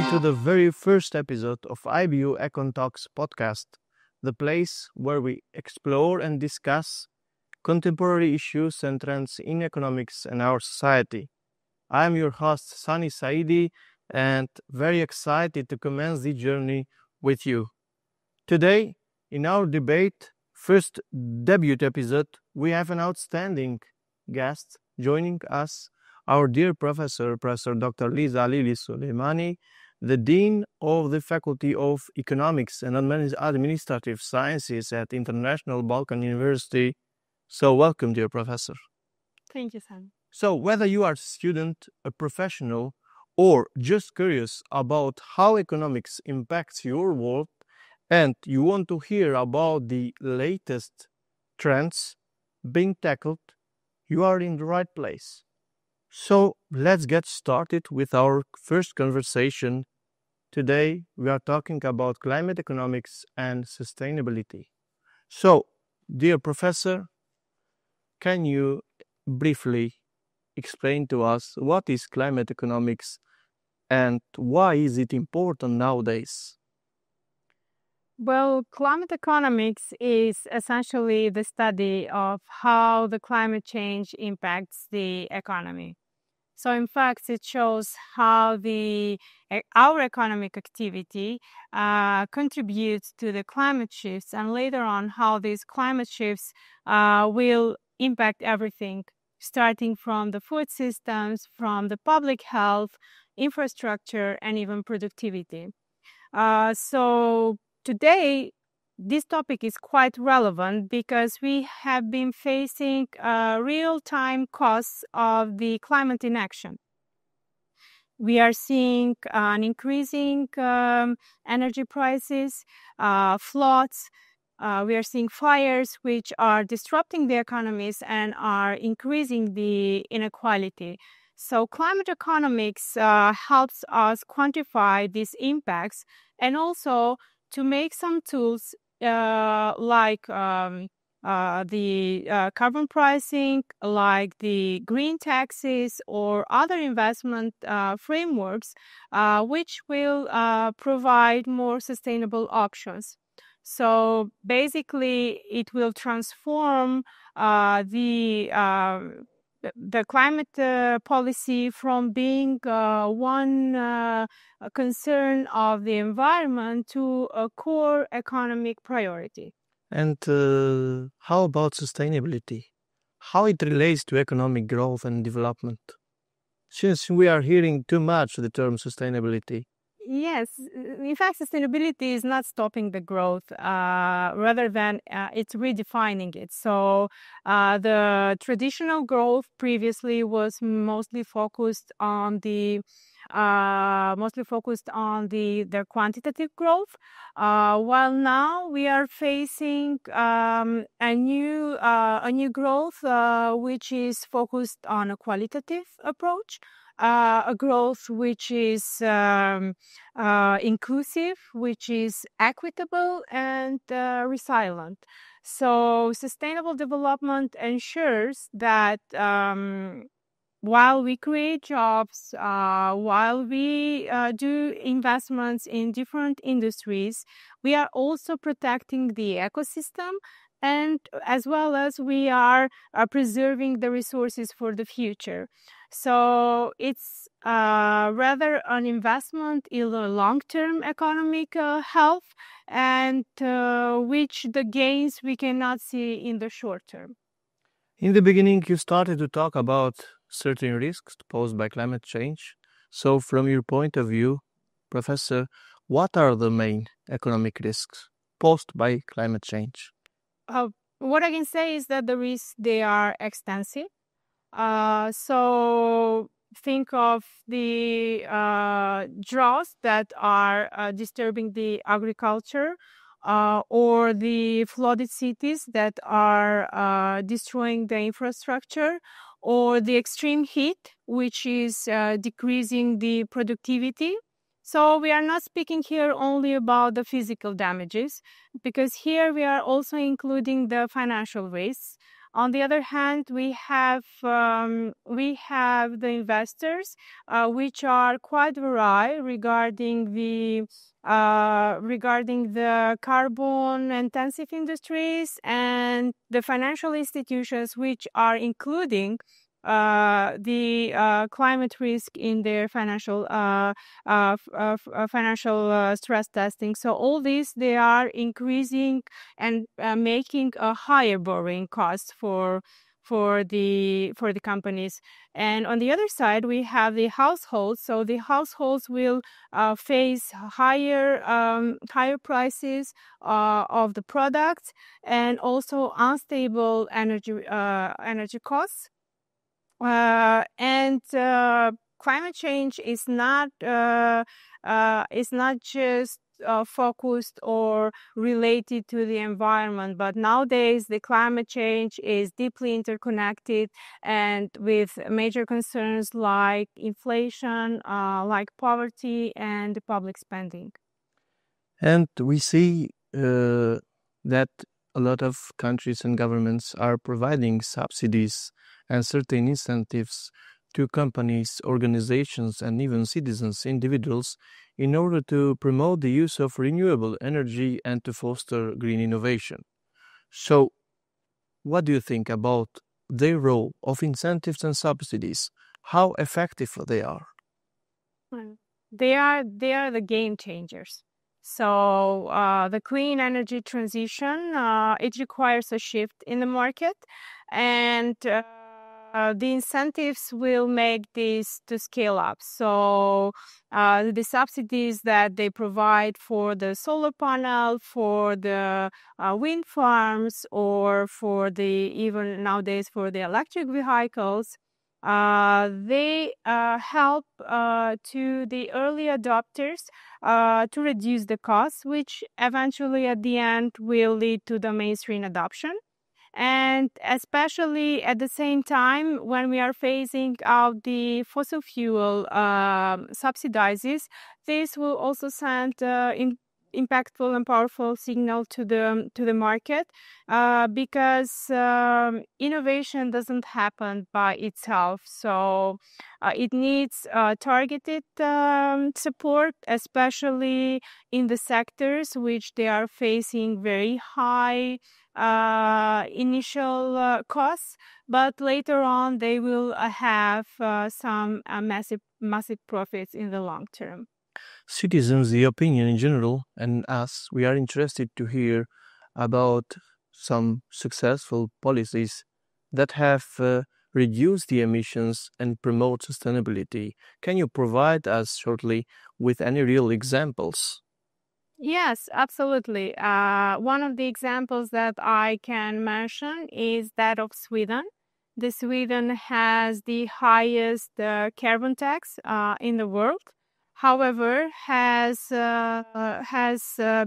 to the very first episode of IBU EconTalks podcast, the place where we explore and discuss contemporary issues and trends in economics and our society. I am your host, Sani Saidi, and very excited to commence the journey with you. Today, in our debate, first debut episode, we have an outstanding guest joining us, our dear Professor Dr. Liza Alili Sulejmani, the Dean of the Faculty of Economics and Administrative Sciences at International Balkan University. So welcome, dear Professor. Thank you, Sam. So whether you are a student, a professional, or just curious about how economics impacts your world, and you want to hear about the latest trends being tackled, you are in the right place. So let's get started with our first conversation. Today we are talking about climate economics and sustainability. So, dear Professor, can you briefly explain to us what is climate economics and why is it important nowadays? Well, climate economics is essentially the study of how the climate change impacts the economy. So, in fact, it shows how our economic activity contributes to the climate shifts, and later on how these climate shifts will impact everything, starting from the food systems, from the public health, infrastructure, and even productivity. So today, this topic is quite relevant because we have been facing real-time costs of the climate inaction. We are seeing an increasing energy prices, floods. We are seeing fires which are disrupting the economies and are increasing the inequality. So climate economics helps us quantify these impacts and also to make some tools like the carbon pricing, like the green taxes or other investment frameworks, which will provide more sustainable options. So basically, it will transform the climate policy from being one concern of the environment to a core economic priority. And how about sustainability? How it relates to economic growth and development? Since we are hearing too much the term sustainability. Yes, in fact, sustainability is not stopping the growth, rather than it's redefining it. So the traditional growth previously was mostly focused on the quantitative growth, while now we are facing a new growth which is focused on a qualitative approach. A growth which is inclusive, which is equitable and resilient. So sustainable development ensures that while we create jobs, while we do investments in different industries, we are also protecting the ecosystem, and as well as we are preserving the resources for the future. So it's rather an investment in the long-term economic health, and which the gains we cannot see in the short term. In the beginning, you started to talk about certain risks posed by climate change. So from your point of view, Professor, what are the main economic risks posed by climate change? What I can say is that the risks, they are extensive. So think of the droughts that are disturbing the agriculture, or the flooded cities that are destroying the infrastructure, or the extreme heat, which is decreasing the productivity. So we are not speaking here only about the physical damages, because here we are also including the financial risks. On the other hand, we have the investors, which are quite varied regarding the carbon intensive industries, and the financial institutions which are including the climate risk in their financial stress testing. So all these, they are increasing and making a higher borrowing cost for the companies. And on the other side, we have the households. So the households will face higher prices of the products, and also unstable energy costs. And climate change is not just focused or related to the environment, but nowadays the climate change is deeply interconnected, and with major concerns like inflation, like poverty, and public spending. And we see that a lot of countries and governments are providing subsidies and certain incentives to companies, organizations, and even citizens, individuals, in order to promote the use of renewable energy and to foster green innovation. So, what do you think about their role of incentives and subsidies? How effective they are? They are the game changers. So the clean energy transition, it requires a shift in the market, and the incentives will make this to scale up. So the subsidies that they provide for the solar panel, for the wind farms, or for even nowadays for the electric vehicles, they help to the early adopters to reduce the costs, which eventually at the end will lead to the mainstream adoption. And especially at the same time, when we are phasing out the fossil fuel subsidies, this will also send impactful and powerful signal to the market, because innovation doesn't happen by itself. So it needs targeted support, especially in the sectors which they are facing very high initial costs, but later on they will have some massive profits in the long term. Citizens, the opinion in general, and us, we are interested to hear about some successful policies that have reduced the emissions and promote sustainability. Can you provide us shortly with any real examples? Yes, absolutely. One of the examples that I can mention is that of Sweden. Sweden has the highest carbon tax in the world. However, has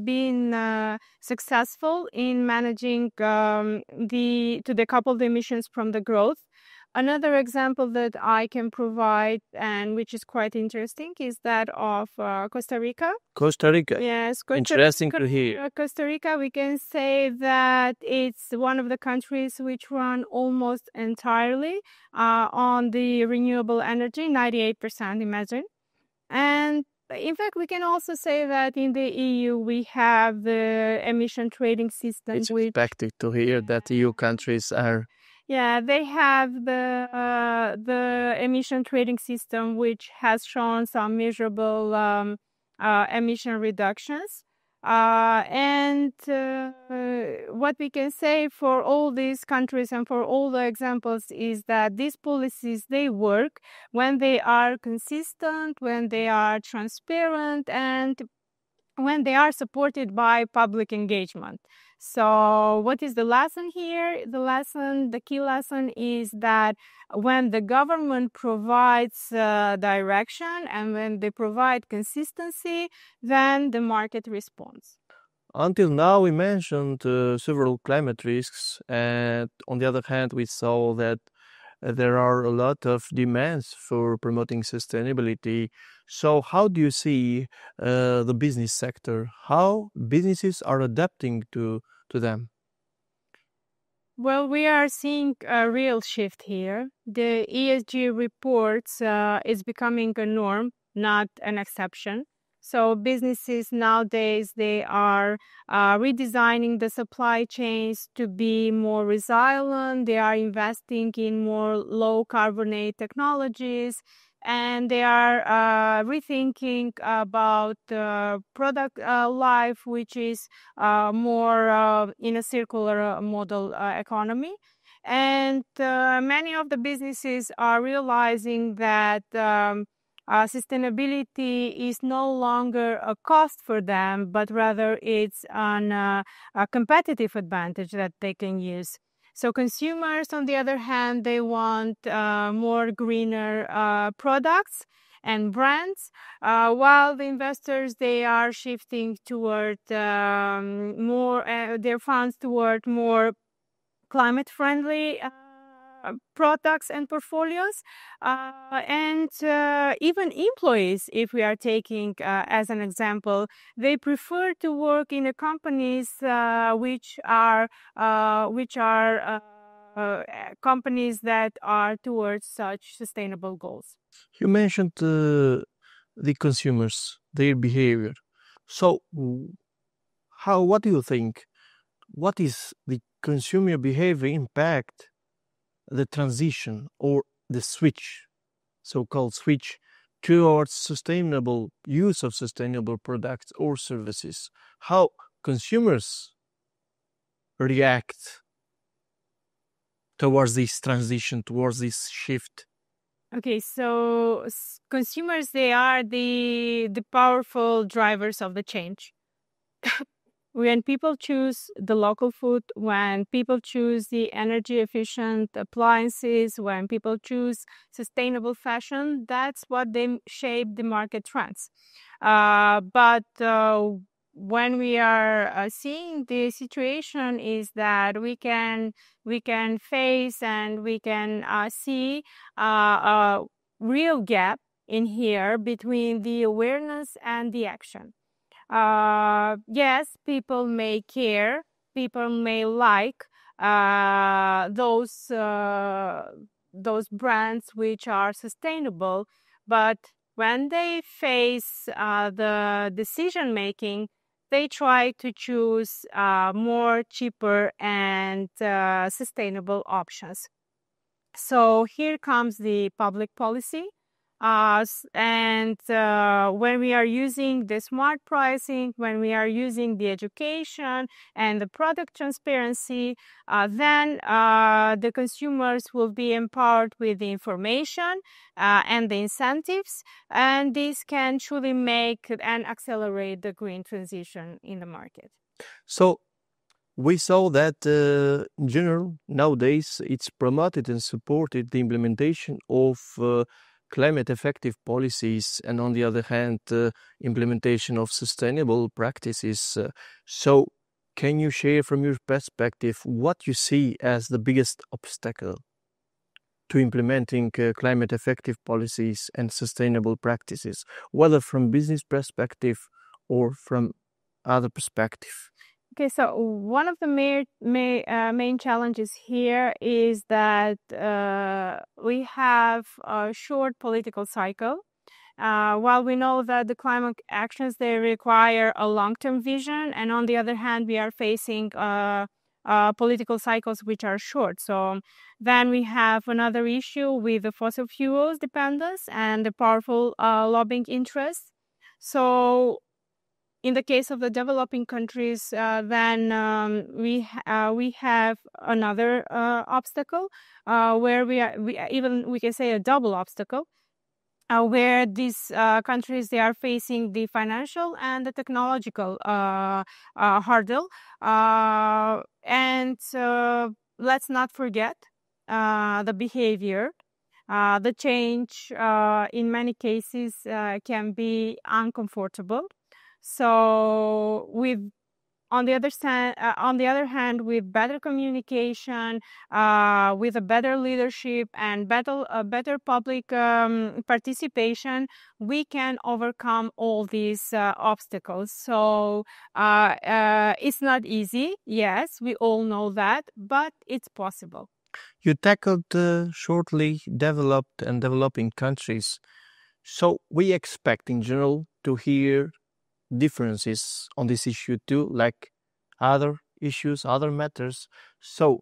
been successful in managing to decouple the emissions from the growth. Another example that I can provide, and which is quite interesting, is that of Costa Rica. Costa Rica. Yes, Interesting to hear. Costa Rica, we can say that it's one of the countries which run almost entirely on the renewable energy, 98%, imagine. And in fact, we can also say that in the EU, we have the emission trading system. It's expected to hear that EU countries are... Yeah, they have the emission trading system, which has shown some measurable emission reductions. And what we can say for all these countries and for all the examples is that these policies, they work when they are consistent, when they are transparent, and when they are supported by public engagement. So what is the lesson here? The key lesson is that when the government provides direction and when they provide consistency, then the market responds. Until now, we mentioned several climate risks, and on the other hand, we saw that there are a lot of demands for promoting sustainability. So how do you see the business sector? How businesses are adapting to them? Well, we are seeing a real shift here. The ESG reports is becoming a norm, not an exception. So businesses nowadays, they are redesigning the supply chains to be more resilient. They are investing in more low carbonate technologies, and they are rethinking about product life, which is more in a circular model economy. And many of the businesses are realizing that sustainability is no longer a cost for them, but rather it's a competitive advantage that they can use. So consumers, on the other hand, they want more greener products and brands, while the investors, they are shifting toward more their funds toward more climate-friendly products and portfolios, and even employees. If we are taking as an example, they prefer to work in the companies which are companies that are towards such sustainable goals. You mentioned the consumers, their behavior. So, what do you think? What is the consumer behavior impact the transition or the switch, so-called switch, towards sustainable use of sustainable products or services? How consumers react towards this transition, towards this shift? Okay, so consumers, they are the powerful drivers of the change. When people choose the local food, when people choose the energy efficient appliances, when people choose sustainable fashion, that's what they shape the market trends. But when we are seeing the situation is that we can face and we can see a real gap in here between the awareness and the action. Yes, people may care, people may like those brands which are sustainable, but when they face the decision making, they try to choose more cheaper and sustainable options. So here comes the public policy. And when we are using the smart pricing, when we are using the education and the product transparency, then the consumers will be empowered with the information and the incentives, and this can truly make and accelerate the green transition in the market. So we saw that in general nowadays it's promoted and supported the implementation of climate effective policies, and on the other hand implementation of sustainable practices. So can you share from your perspective what you see as the biggest obstacle to implementing climate effective policies and sustainable practices, whether from business perspective or from other perspective? Okay, so one of the main challenges here is that we have a short political cycle. While we know that the climate actions, they require a long-term vision, and on the other hand, we are facing political cycles which are short. So then we have another issue with the fossil fuels dependence and the powerful lobbying interests. So in the case of the developing countries, then we have another obstacle where we can say a double obstacle, where these countries, they are facing the financial and the technological hurdle, and let's not forget the behavior. The change in many cases can be uncomfortable. So with on the other hand, with better communication, with a better leadership and better public participation, we can overcome all these obstacles. So it's not easy. Yes, we all know that, but it's possible. You tackled shortly developed and developing countries. So we expect in general to hear differences on this issue too, like other issues, other matters. So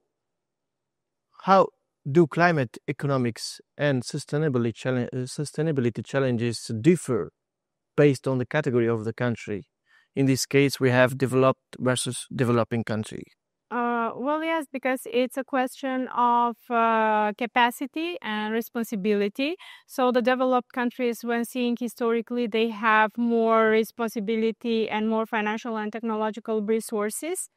how do climate economics and sustainability challenges differ based on the category of the country? In this case, we have developed versus developing country. Well, yes, because it's a question of capacity and responsibility. So the developed countries, when seeing historically, they have more responsibility and more financial and technological resources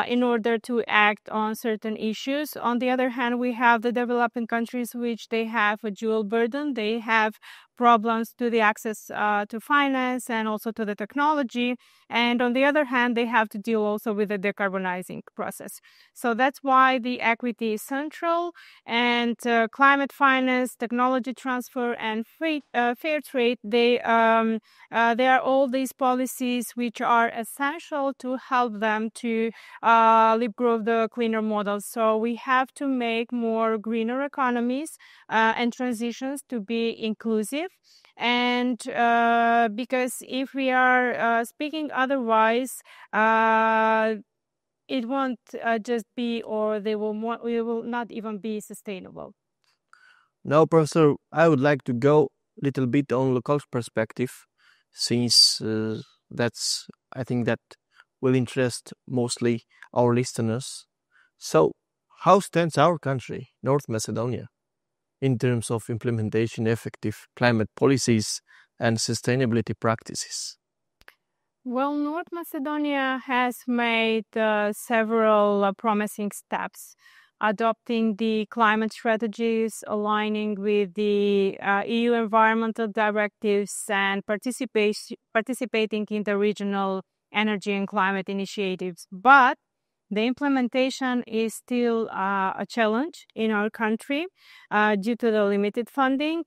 in order to act on certain issues. On the other hand, we have the developing countries, which they have a dual burden. They have problems to the access to finance and also to the technology. And on the other hand, they have to deal also with the decarbonizing process. So that's why the equity is central, and climate finance, technology transfer, and fair trade, they are all these policies which are essential to help them to improve the cleaner models. So we have to make more greener economies and transitions to be inclusive. And because if we are speaking otherwise, it won't just be, or we will not even be sustainable. Now, Professor, I would like to go a little bit on local perspective, since I think that will interest mostly our listeners. So, how stands our country, North Macedonia, in terms of implementation effective climate policies and sustainability practices? Well, North Macedonia has made several promising steps, adopting the climate strategies, aligning with the EU environmental directives, and participating in the regional energy and climate initiatives. But the implementation is still a challenge in our country due to the limited funding,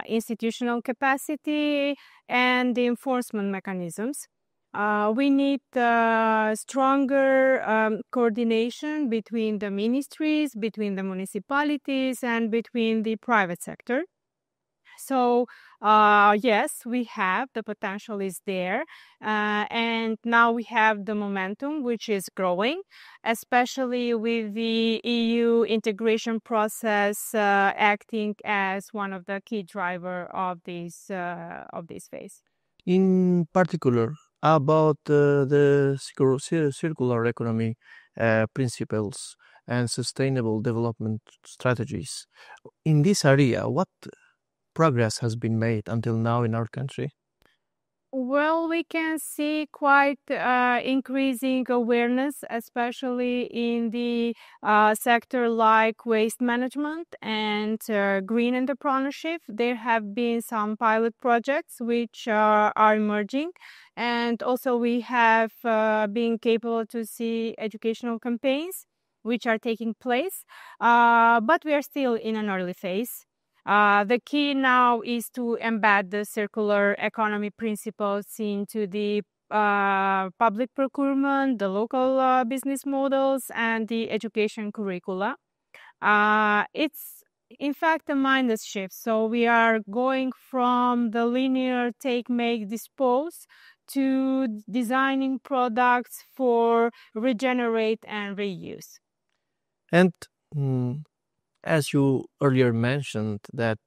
institutional capacity, and the enforcement mechanisms. We need stronger coordination between the ministries, between the municipalities, and between the private sector. So, yes, we have the potential is there. And now we have the momentum, which is growing, especially with the EU integration process acting as one of the key driver of this phase. In particular, about the circular economy principles and sustainable development strategies. In this area, what progress has been made until now in our country? Well, we can see quite increasing awareness, especially in the sector like waste management and green entrepreneurship. There have been some pilot projects which are emerging, and also we have been capable to see educational campaigns which are taking place, but we are still in an early phase. The key now is to embed the circular economy principles into the public procurement, the local business models, and the education curricula. It's in fact a mindset shift. So we are going from the linear take, make, dispose to designing products for regenerate and reuse. And as you earlier mentioned, that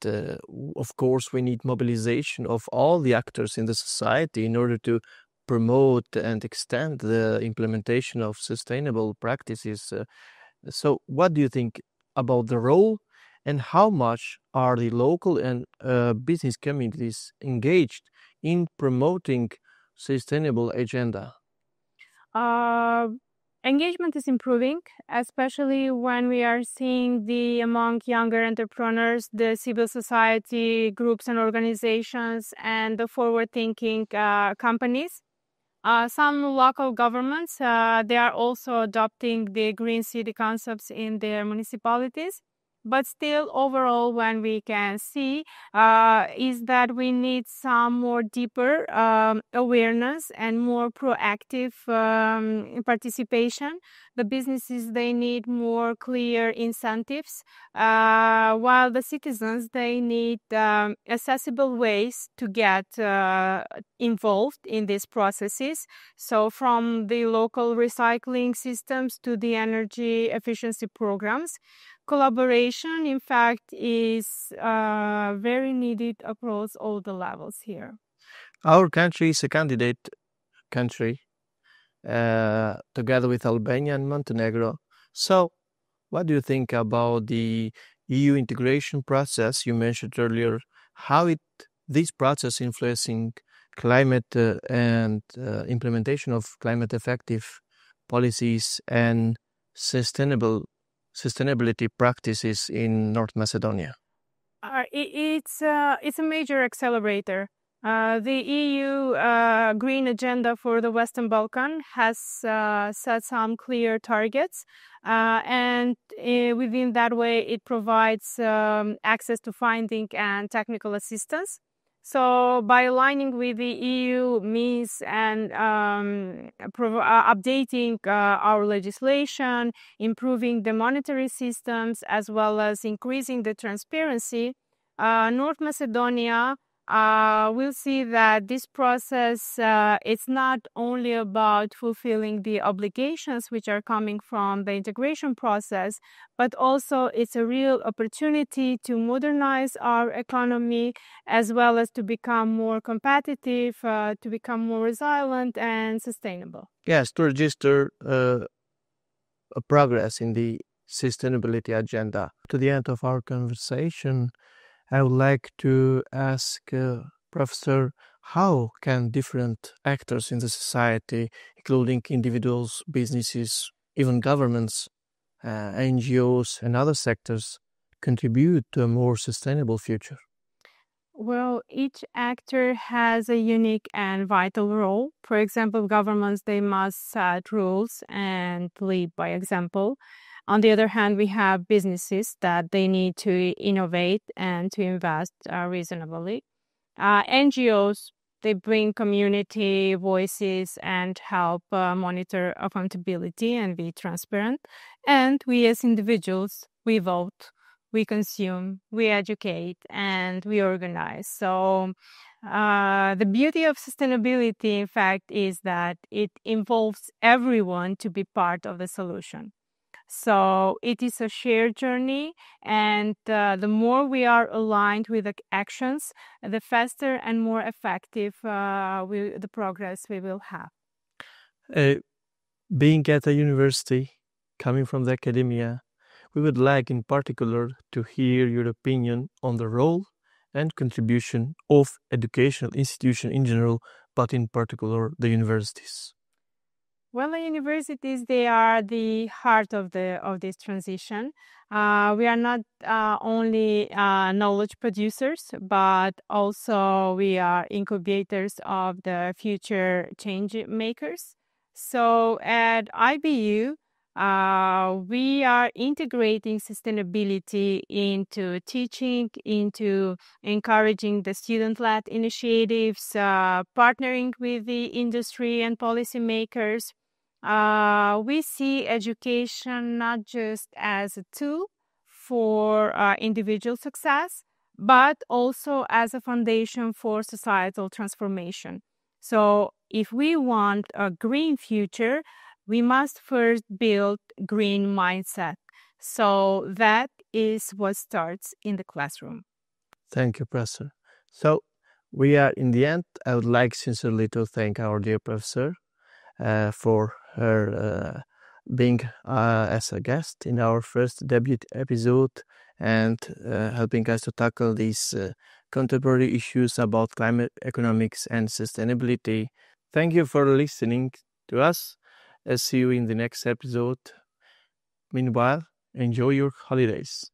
of course we need mobilization of all the actors in the society in order to promote and extend the implementation of sustainable practices. So, what do you think about the role, and how much are the local and business communities engaged in promoting sustainable agenda? Engagement is improving, especially when we are seeing among younger entrepreneurs, the civil society groups and organizations, and the forward-thinking companies. Some local governments, they are also adopting the green city concepts in their municipalities. But still, overall, when we can see is that we need some more deeper awareness and more proactive participation. The businesses, they need more clear incentives, while the citizens, they need accessible ways to get involved in these processes. So from the local recycling systems to the energy efficiency programs, collaboration, in fact, is very needed across all the levels here. Our country is a candidate country, together with Albania and Montenegro. So, what do you think about the EU integration process you mentioned earlier? How this process influencing climate and implementation of climate effective policies and sustainability practices in North Macedonia? It's a major accelerator. The EU green agenda for the Western Balkan has set some clear targets, and within that way, it provides access to funding and technical assistance. So, by aligning with the EU means and updating our legislation, improving the monetary systems, as well as increasing the transparency, North Macedonia will see that this process it's not only about fulfilling the obligations which are coming from the integration process, but also it's a real opportunity to modernize our economy as well as to become more competitive, to become more resilient and sustainable. Yes, to register a progress in the sustainability agenda. To the end of our conversation, I would like to ask Professor, how can different actors in the society, including individuals, businesses, even governments, NGOs, and other sectors, contribute to a more sustainable future? Well, each actor has a unique and vital role. For example, governments, they must set rules and lead by example. On the other hand, we have businesses that they need to innovate and to invest reasonably. NGOs, they bring community voices and help monitor accountability and be transparent. And we as individuals, we vote, we consume, we educate, and we organize. So the beauty of sustainability, in fact, is that it involves everyone to be part of the solution. So it is a shared journey, and the more we are aligned with the actions, the faster and more effective the progress we will have. Being at a university, coming from the academia, we would like in particular to hear your opinion on the role and contribution of educational institutions in general, but in particular the universities. Well, the universities, they are the heart of this transition. We are not only knowledge producers, but also we are incubators of the future change makers. So at IBU, we are integrating sustainability into teaching, into encouraging the student-led initiatives, partnering with the industry and policymakers. We see education not just as a tool for individual success, but also as a foundation for societal transformation. So if we want a green future, we must first build green mindset. So that is what starts in the classroom. Thank you, Professor. So we are in the end. I would like sincerely to thank our dear professor for her being as a guest in our first debut episode and helping us to tackle these contemporary issues about climate economics and sustainability. Thank you for listening to us. I'll see you in the next episode. Meanwhile, enjoy your holidays.